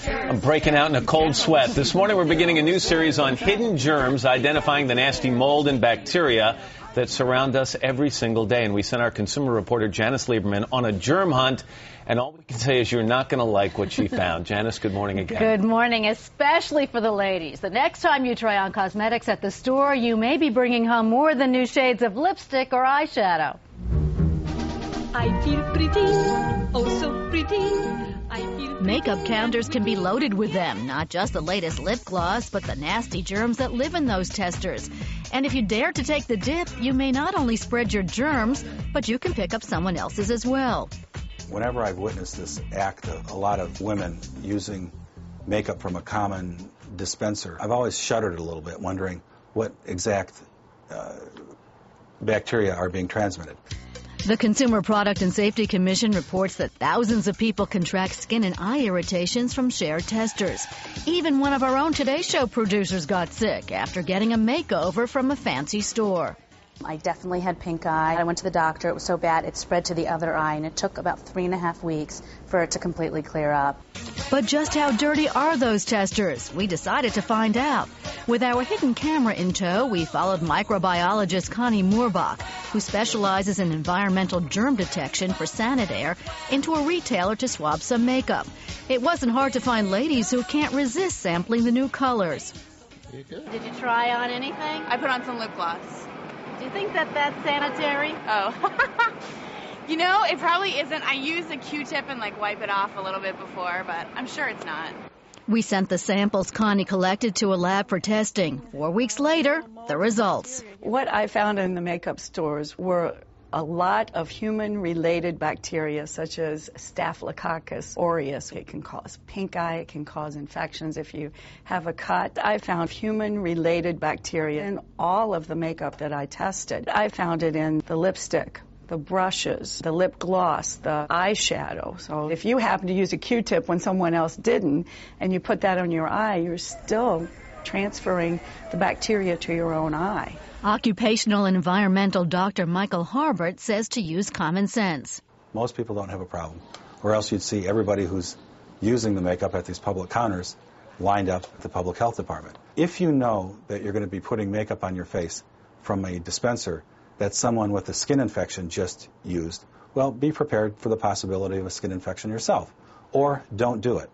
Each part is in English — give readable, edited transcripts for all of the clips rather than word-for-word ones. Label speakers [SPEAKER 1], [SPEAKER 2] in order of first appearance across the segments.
[SPEAKER 1] I'm breaking out in a cold sweat. This morning we're beginning a new series on hidden germs, identifying the nasty mold and bacteria that surround us every single day. And we sent our consumer reporter Janice Lieberman on a germ hunt. And all we can say is you're not going to like what she found. Janice, good morning again.
[SPEAKER 2] Good morning, especially for the ladies. The next time you try on cosmetics at the store, you may be bringing home more than new shades of lipstick or eyeshadow.
[SPEAKER 3] I feel pretty, oh so pretty.
[SPEAKER 4] Makeup counters can be loaded with them, not just the latest lip gloss, but the nasty germs that live in those testers. And if you dare to take the dip, you may not only spread your germs, but you can pick up someone else's as well.
[SPEAKER 5] Whenever I've witnessed this act of a lot of women using makeup from a common dispenser, I've always shuddered a little bit, wondering what exact bacteria are being transmitted.
[SPEAKER 4] The Consumer Product and Safety Commission reports that thousands of people contract skin and eye irritations from shared testers. Even one of our own Today Show producers got sick after getting a makeover from a fancy store.
[SPEAKER 6] I definitely had pink eye. I went to the doctor. It was so bad it spread to the other eye, and it took about 3.5 weeks for it to completely clear up.
[SPEAKER 4] But just how dirty are those testers? We decided to find out. With our hidden camera in tow, we followed microbiologist Connie Moorbach, who specializes in environmental germ detection for Sanitaze, into a retailer to swab some makeup. It wasn't hard to find ladies who can't resist sampling the new colors.
[SPEAKER 2] Did you try on anything?
[SPEAKER 7] I put on some lip gloss.
[SPEAKER 2] Do you think that that's sanitary?
[SPEAKER 7] Oh. You know, it probably isn't. I use a Q-tip and wipe it off a little bit before, but I'm sure it's not.
[SPEAKER 4] We sent the samples Connie collected to a lab for testing. 4 weeks later, the results.
[SPEAKER 8] What I found in the makeup stores were a lot of human-related bacteria, such as Staphylococcus aureus. It can cause pink eye. It can cause infections if you have a cut. I found human-related bacteria in all of the makeup that I tested. I found it in the lipstick, the brushes, the lip gloss, the eyeshadow. So if you happen to use a Q-tip when someone else didn't, and you put that on your eye, you're still transferring the bacteria to your own eye.
[SPEAKER 4] Occupational and environmental Dr. Michael Harbert says to use common sense.
[SPEAKER 5] Most people don't have a problem, or else you'd see everybody who's using the makeup at these public counters lined up at the public health department. If you know that you're going to be putting makeup on your face from a dispenser that someone with a skin infection just used, well, be prepared for the possibility of a skin infection yourself, or don't do it.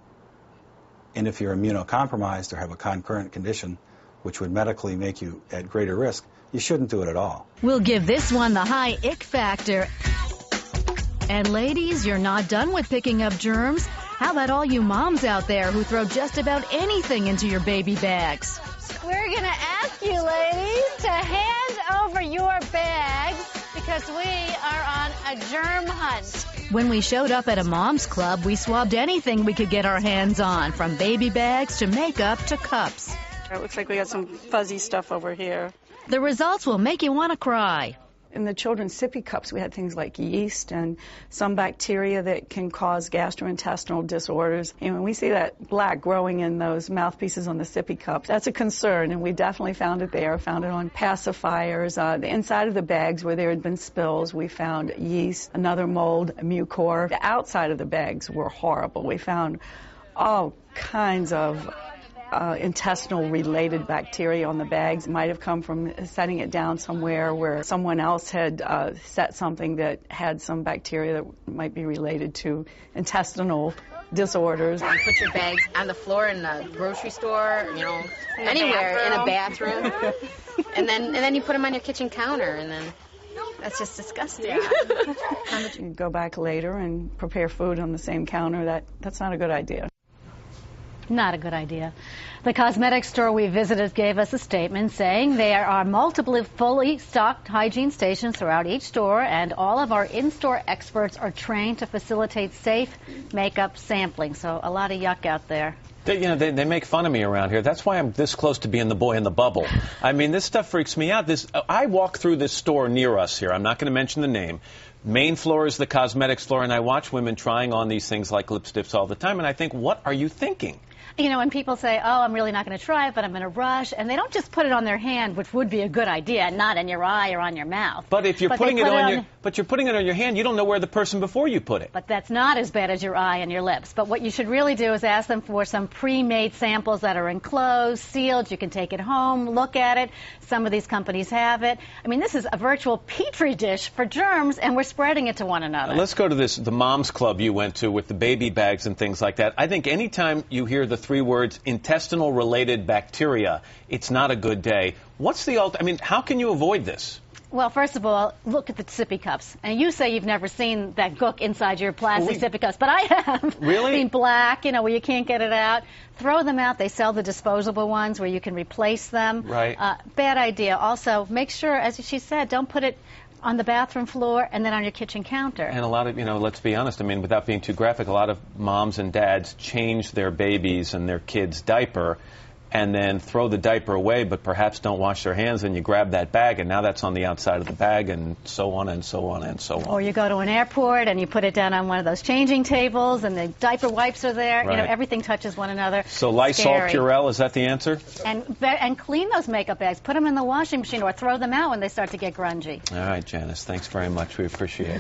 [SPEAKER 5] And if you're immunocompromised or have a concurrent condition which would medically make you at greater risk, you shouldn't do it at all.
[SPEAKER 4] We'll give this one the high ick factor. And ladies, you're not done with picking up germs. How about all you moms out there who throw just about anything into your baby bags?
[SPEAKER 2] We're going to ask you, ladies, to hand over your bags because we are on a germ hunt.
[SPEAKER 4] When we showed up at a mom's club, we swabbed anything we could get our hands on, from baby bags to makeup to cups.
[SPEAKER 8] It looks like we got some fuzzy stuff over here.
[SPEAKER 4] The results will make you want to cry.
[SPEAKER 8] In the children's sippy cups, we had things like yeast and some bacteria that can cause gastrointestinal disorders. And when we see that black growing in those mouthpieces on the sippy cups, that's a concern, and we definitely found it there. Found it on pacifiers. The inside of the bags where there had been spills, we found yeast, another mold, mucor. The outside of the bags were horrible. We found all kinds of intestinal-related bacteria on the bags. Might have come from setting it down somewhere where someone else had set something that had some bacteria that might be related to intestinal disorders.
[SPEAKER 9] You put your bags on the floor in the grocery store, anywhere, in a bathroom. and then you put them on your kitchen counter, and then that's just disgusting. Yeah.
[SPEAKER 8] You go back later and prepare food on the same counter. That's not a good idea.
[SPEAKER 2] Not a good idea. The cosmetics store we visited gave us a statement saying there are multiple fully stocked hygiene stations throughout each store, and all of our in-store experts are trained to facilitate safe makeup sampling. So a lot of yuck out there.
[SPEAKER 1] They make fun of me around here. That's why I'm this close to being the boy in the bubble. I mean, this stuff freaks me out. I walk through this store near us here. I'm not going to mention the name. Main floor is the cosmetics floor, and I watch women trying on these things like lipsticks all the time, and I think, what are you thinking?
[SPEAKER 2] You know, when people say, oh, I'm really not going to try it, but I'm in a rush, and they don't just put it on their hand, which would be a good idea, not in your eye or on your mouth.
[SPEAKER 1] But if you're putting it on your hand, you don't know where the person before you put it.
[SPEAKER 2] But that's not as bad as your eye and your lips. But what you should really do is ask them for some pre-made samples that are enclosed, sealed. You can take it home, look at it. Some of these companies have it. I mean, this is a virtual petri dish for germs, and we're spreading it to one another.
[SPEAKER 1] Let's go to the mom's club you went to with the baby bags and things like that. I think anytime you hear the 3 words intestinal-related bacteria, it's not a good day. What's the I mean, how can you avoid this?
[SPEAKER 2] Well, first of all, look at the sippy cups. And you say you've never seen that gook inside your plastic sippy cups, but I have.
[SPEAKER 1] Really?
[SPEAKER 2] I mean, black, you know, where you can't get it out. Throw them out. They sell the disposable ones where you can replace them.
[SPEAKER 1] Right.
[SPEAKER 2] Bad idea. Also, make sure, as she said, don't put it on the bathroom floor and then on your kitchen counter.
[SPEAKER 1] And a lot of, you know, let's be honest, I mean, without being too graphic, a lot of moms and dads change their babies and their kids' diaper and then throw the diaper away, but perhaps don't wash their hands, and you grab that bag, and now that's on the outside of the bag, and so on and so on and so on.
[SPEAKER 2] Or you go to an airport and you put it down on one of those changing tables, and the diaper wipes are there.
[SPEAKER 1] Right.
[SPEAKER 2] You know, everything touches one another.
[SPEAKER 1] So Lysol, Purell, is that the answer?
[SPEAKER 2] And clean those makeup bags. Put them in the washing machine or throw them out when they start to get grungy.
[SPEAKER 1] All right, Janice, thanks very much. We appreciate it.